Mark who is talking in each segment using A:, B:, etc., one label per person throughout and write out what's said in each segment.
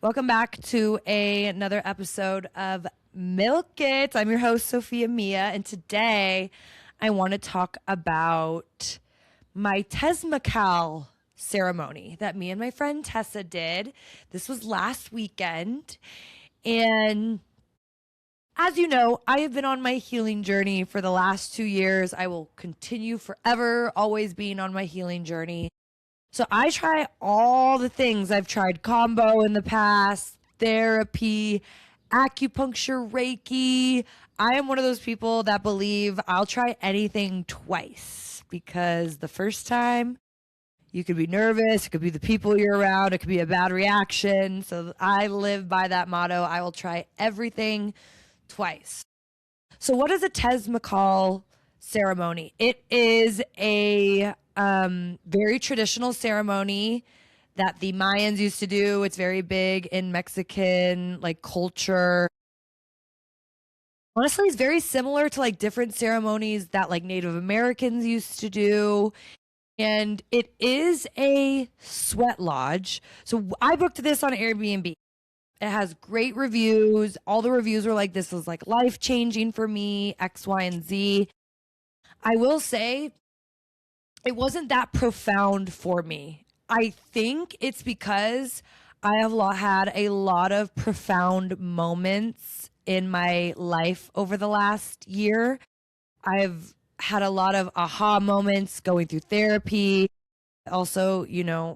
A: Welcome back to another episode of Milk It. I'm your host, Sophia Mia, and today I want to talk about my Tezmacal ceremony that me and my friend Tessa did. This was last weekend, and as you know, I have been on my healing journey for the last 2 years. I will continue forever, always being on my healing journey. So I try all the things. I've tried combo in the past, therapy, acupuncture, Reiki. I am one of those people that believe I'll try anything twice because the first time you could be nervous, it could be the people you're around, it could be a bad reaction. So I live by that motto. I will try everything twice. So what is a Tezmacal ceremony? It is a very traditional ceremony that the Mayans used to do. It's very big in Mexican culture. Honestly, it's very similar to different ceremonies that Native Americans used to do. And it is a sweat lodge. So I booked this on Airbnb. It has great reviews. All the reviews were like, this was life changing for me, X, Y, and Z. I will say it wasn't that profound for me. I think it's because I have had a lot of profound moments in my life over the last year. I've had a lot of aha moments going through therapy. Also,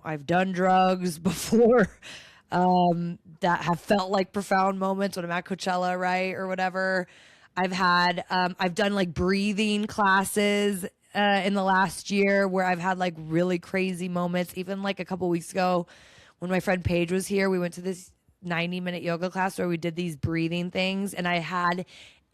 A: I've done drugs before that have felt like profound moments when I'm at Coachella, right? Or whatever. I've done breathing classes in the last year where I've had really crazy moments. Even a couple weeks ago when my friend Paige was here, we went to this 90-minute yoga class where we did these breathing things, and I had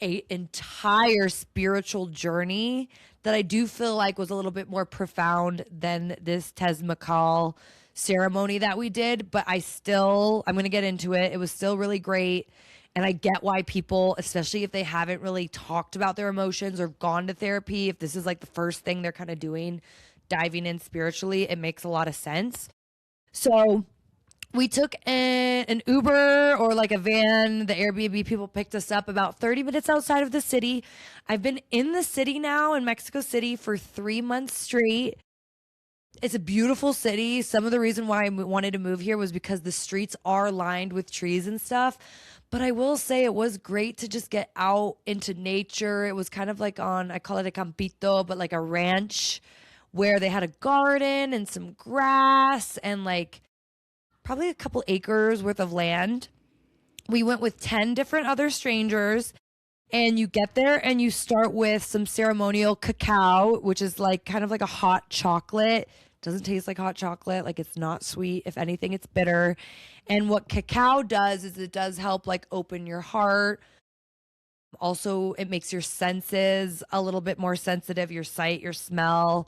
A: a entire spiritual journey that I do feel was a little bit more profound than this Tezmacal ceremony that we did. But I'm going to get into it. It was still really great. And I get why people, especially if they haven't really talked about their emotions or gone to therapy, if this is the first thing they're kind of doing, diving in spiritually, it makes a lot of sense. So we took an Uber or a van. The Airbnb people picked us up about 30 minutes outside of the city. I've been in the city now in Mexico City for 3 months straight. It's a beautiful city. Some of the reason why I wanted to move here was because the streets are lined with trees and stuff. But I will say it was great to just get out into nature. It was kind of I call it a campito, but a ranch where they had a garden and some grass and probably a couple acres worth of land. We went with 10 different other strangers, and you get there and you start with some ceremonial cacao, which is kind of a hot chocolate. Doesn't taste like hot chocolate. It's not sweet. If anything, it's bitter. And what cacao does is it does help open your heart. Also, it makes your senses a little bit more sensitive, your sight, your smell.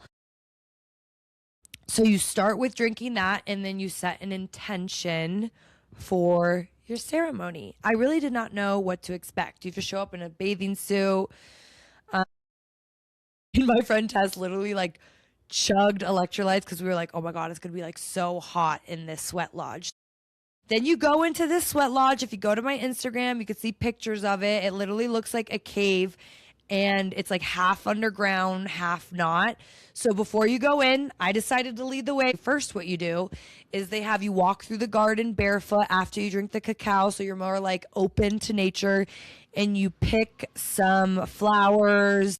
A: So you start with drinking that, and then you set an intention for your ceremony. I really did not know what to expect. You just show up in a bathing suit. And my friend Tess literally chugged electrolytes because we were oh my God, it's going to be so hot in this sweat lodge. Then you go into this sweat lodge. If you go to my Instagram, you can see pictures of it. It literally looks like a cave, and it's half underground, half not. So before you go in, I decided to lead the way. First, what you do is they have you walk through the garden barefoot after you drink the cacao. So you're more open to nature, and you pick some flowers,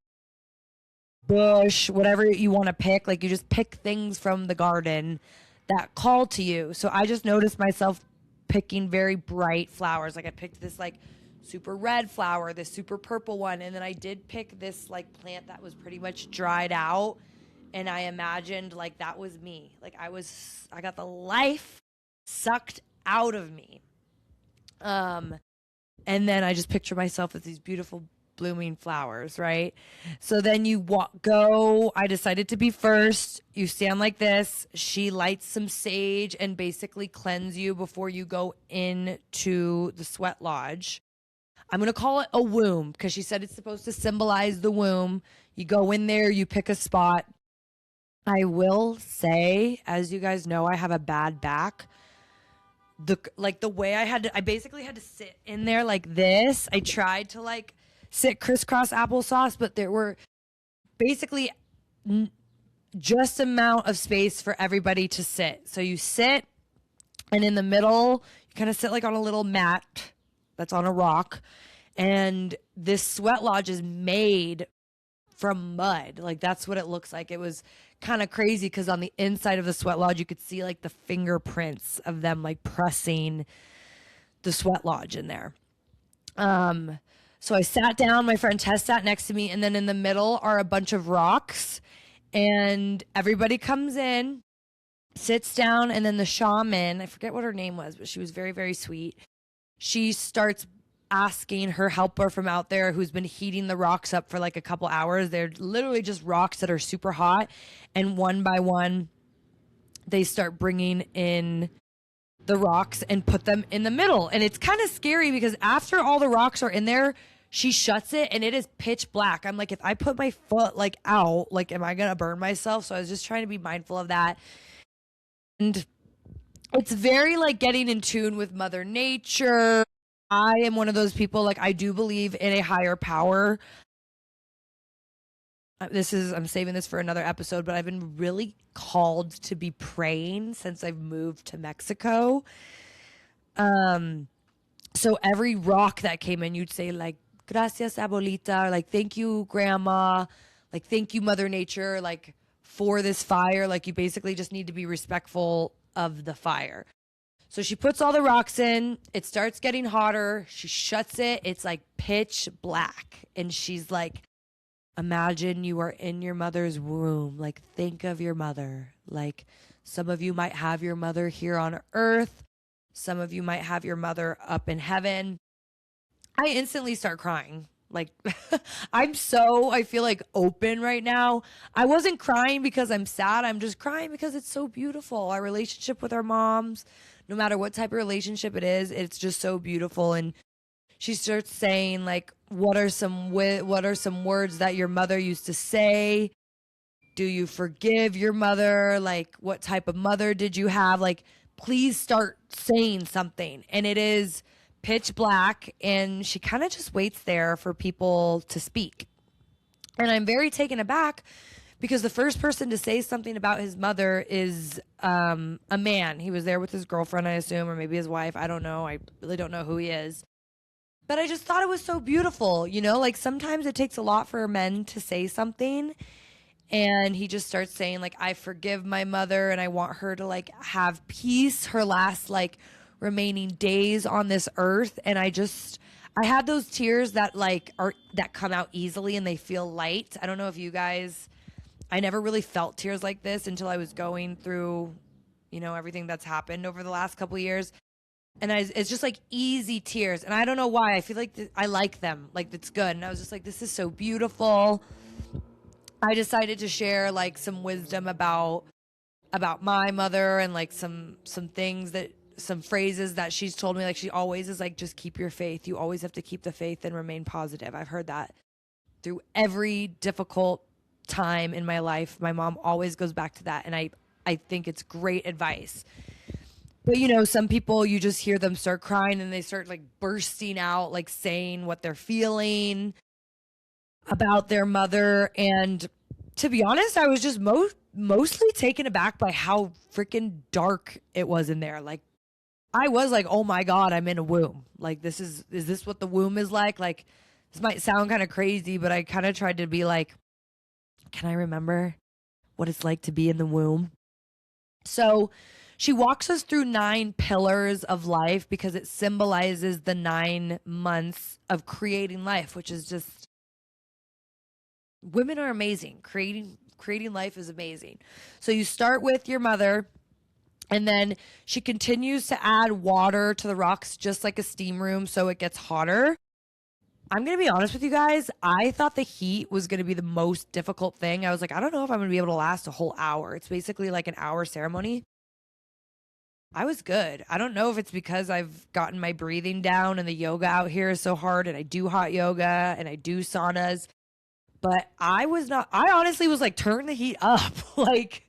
A: bush, whatever you want to pick. You just pick things from the garden that call to you. So I just noticed myself picking very bright flowers. I picked this super red flower, this super purple one, and then I did pick this plant that was pretty much dried out, and I imagined that was me. I got the life sucked out of me. And then I just picture myself with these beautiful blooming flowers, right? So then you go. I decided to be first. You stand like this. She lights some sage and basically cleanse you before you go into the sweat lodge. I'm going to call it a womb because she said it's supposed to symbolize the womb. You go in there, you pick a spot. I will say, as you guys know, I have a bad back. the way I basically had to sit in there like this. I tried to like sit crisscross applesauce, but there were basically just amount of space for everybody to sit. So you sit, and in the middle, you kind of sit like on a little mat that's on a rock. And this sweat lodge is made from mud. Like that's what it looks like. It was kind of crazy because on the inside of the sweat lodge, you could see like the fingerprints of them like pressing the sweat lodge in there. So I sat down, my friend Tess sat next to me, and then in the middle are a bunch of rocks, and everybody comes in, sits down, and then the shaman, I forget what her name was, but she was very, very sweet. She starts asking her helper from out there who's been heating the rocks up for like a couple hours. They're literally just rocks that are super hot, and one by one, they start bringing in the rocks and put them in the middle. And it's kind of scary because after all the rocks are in there, she shuts it and it is pitch black. I'm like, if I put my foot like out, like, am I going to burn myself? So I was just trying to be mindful of that. And it's very like getting in tune with Mother Nature. I am one of those people, like, I do believe in a higher power. I'm saving this for another episode, but I've been really called to be praying since I've moved to Mexico. So every rock that came in, you'd say like, gracias, abuelita, or like, thank you, grandma, like, thank you, Mother Nature, like, for this fire. Like, you basically just need to be respectful of the fire. So she puts all the rocks in, it starts getting hotter, she shuts it, it's like pitch black, and she's like, imagine you are in your mother's womb. Like, think of your mother. Like, some of you might have your mother here on earth. Some of you might have your mother up in heaven. I instantly start crying. Like, I feel like open right now. I wasn't crying because I'm sad. I'm just crying because it's so beautiful. Our relationship with our moms, no matter what type of relationship it is, it's just so beautiful. And she starts saying like, what are some words that your mother used to say? Do you forgive your mother? Like, what type of mother did you have? Like, please start saying something. And it is pitch black, and she kind of just waits there for people to speak. And I'm very taken aback because the first person to say something about his mother is a man. He was there with his girlfriend, I assume, or maybe his wife. I don't know. I really don't know who he is. But I just thought it was so beautiful, you know, like sometimes it takes a lot for men to say something. And he just starts saying like, I forgive my mother and I want her to like have peace her last like remaining days on this earth. And I had those tears that that come out easily and they feel light. I don't know if you guys, I never really felt tears like this until I was going through, you know, everything that's happened over the last couple of years. And it's just like easy tears. And I don't know why. I feel like I like them. Like, it's good. And I was just like, this is so beautiful. I decided to share like some wisdom about my mother and like some phrases that she's told me. Like, she always is like, just keep your faith. You always have to keep the faith and remain positive. I've heard that through every difficult time in my life. My mom always goes back to that. And I think it's great advice. But, you know, some people, you just hear them start crying and they start like bursting out, like saying what they're feeling about their mother. And to be honest, I was just mostly taken aback by how freaking dark it was in there. Like, I was like, oh my God, I'm in a womb. Like, is this what the womb is like? Like, this might sound kind of crazy, but I kind of tried to be like, can I remember what it's like to be in the womb? So she walks us through 9 pillars of life because it symbolizes the 9 months of creating life, which is just, women are amazing. Creating life is amazing. So you start with your mother, and then she continues to add water to the rocks, just like a steam room, so it gets hotter. I'm going to be honest with you guys. I thought the heat was going to be the most difficult thing. I was like, I don't know if I'm going to be able to last a whole hour. It's basically like an hour ceremony. I was good. I don't know if it's because I've gotten my breathing down and the yoga out here is so hard and I do hot yoga and I do saunas, but I honestly was like, turn the heat up. Like,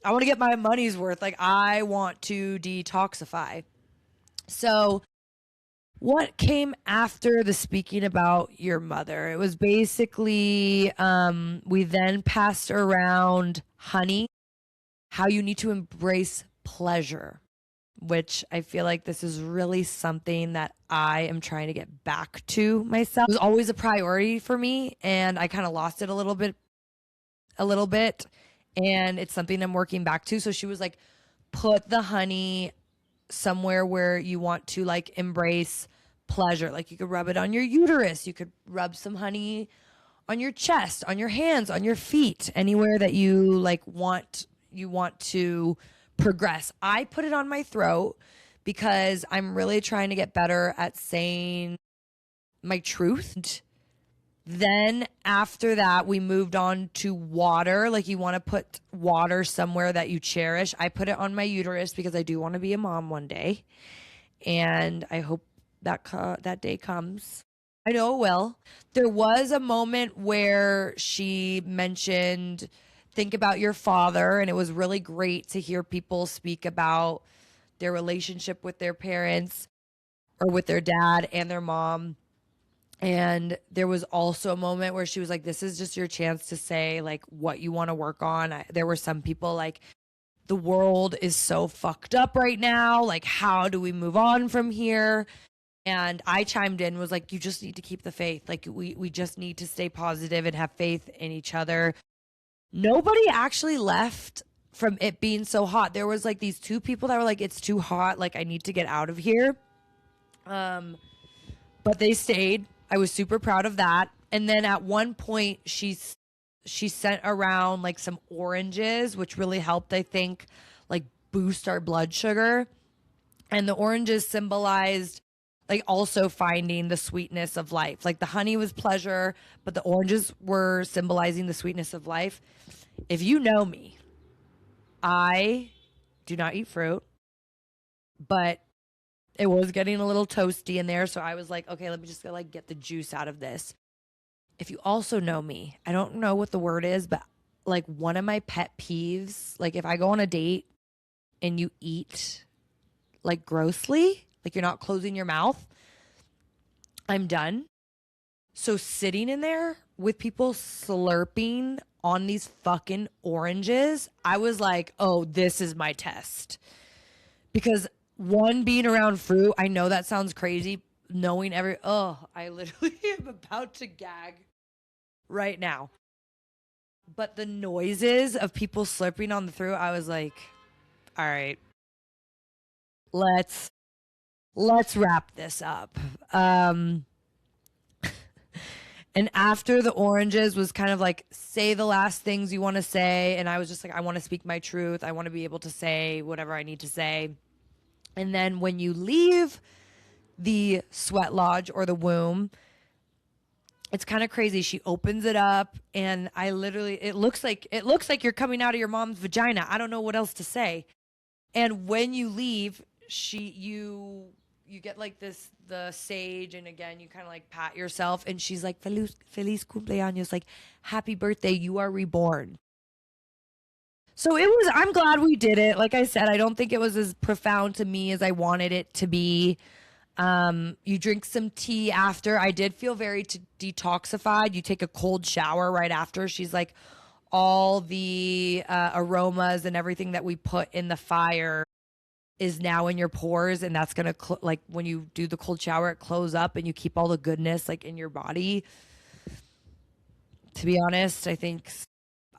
A: I want to get my money's worth. Like, I want to detoxify. So, what came after the speaking about your mother? It was basically, we then passed around honey, how you need to embrace pleasure, which I feel like this is really something that I am trying to get back to myself. It was always a priority for me, and I kind of lost it a little bit, and it's something I'm working back to. So she was like, put the honey somewhere where you want to like embrace pleasure. Like you could rub it on your uterus, you could rub some honey on your chest, on your hands, on your feet, anywhere that you want to progress. I put it on my throat because I'm really trying to get better at saying my truth. Then after that, we moved on to water. Like you want to put water somewhere that you cherish. I put it on my uterus because I do want to be a mom one day, and I hope that day comes. I know it will. There was a moment where she mentioned, think about your father, and it was really great to hear people speak about their relationship with their parents or with their dad and their mom. And there was also a moment where she was like, this is just your chance to say like what you want to work on. There were some people like, the world is so fucked up right now. Like, how do we move on from here? And I chimed in, was like, you just need to keep the faith. Like, we just need to stay positive and have faith in each other. Nobody actually left from it being so hot. There was like these two people that were like, it's too hot. Like, I need to get out of here. But they stayed. I was super proud of that. And then at one point, she sent around like some oranges, which really helped, I think, like boost our blood sugar. And the oranges symbolized like also finding the sweetness of life. Like the honey was pleasure, but the oranges were symbolizing the sweetness of life. If you know me, I do not eat fruit, but it was getting a little toasty in there. So I was like, okay, let me just go like get the juice out of this. If you also know me, I don't know what the word is, but like one of my pet peeves, like if I go on a date and you eat like grossly, like you're not closing your mouth, I'm done. So sitting in there with people slurping on these fucking oranges, I was like, oh, this is my test. Because one, being around fruit, I know that sounds crazy. Knowing I literally am about to gag right now. But the noises of people slurping on the fruit, I was like, all right, let's wrap this up. And after the oranges was kind of like, say the last things you want to say. And I was just like, I want to speak my truth. I want to be able to say whatever I need to say. And then when you leave the sweat lodge or the womb, it's kind of crazy. She opens it up and it looks like you're coming out of your mom's vagina. I don't know what else to say. And when you leave, you get like the sage, and again you kind of like pat yourself, and she's like, feliz cumpleaños, like happy birthday, you are reborn. So I'm glad we did it. Like I said, I don't think it was as profound to me as I wanted it to be. You drink some tea after. I did feel very detoxified. You take a cold shower right after. She's like, all the aromas and everything that we put in the fire is now in your pores, and that's gonna like when you do the cold shower, it close up and you keep all the goodness like in your body. To be honest, I think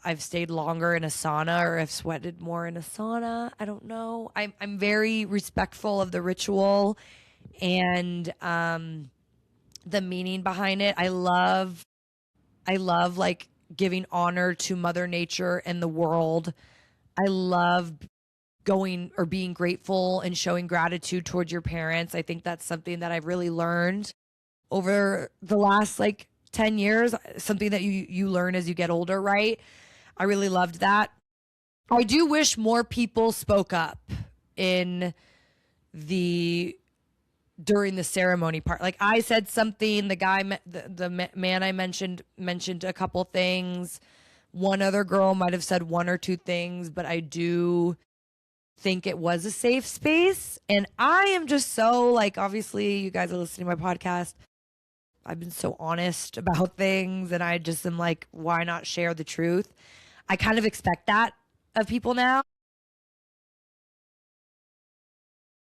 A: I've stayed longer in a sauna, or I've sweated more in a sauna. I don't know. I'm very respectful of the ritual and the meaning behind it. I love like giving honor to Mother Nature and the world. I love going or being grateful and showing gratitude towards your parents. I think that's something that I've really learned over the last like 10 years, something that you learn as you get older, right? I really loved that. I do wish more people spoke up in the during the ceremony part. Like I said something, the guy, the man I mentioned a couple things. One other girl might have said one or two things, but I do think it was a safe space. And I am just so like, obviously, you guys are listening to my podcast. I've been so honest about things, and I just am like, why not share the truth? I kind of expect that of people now.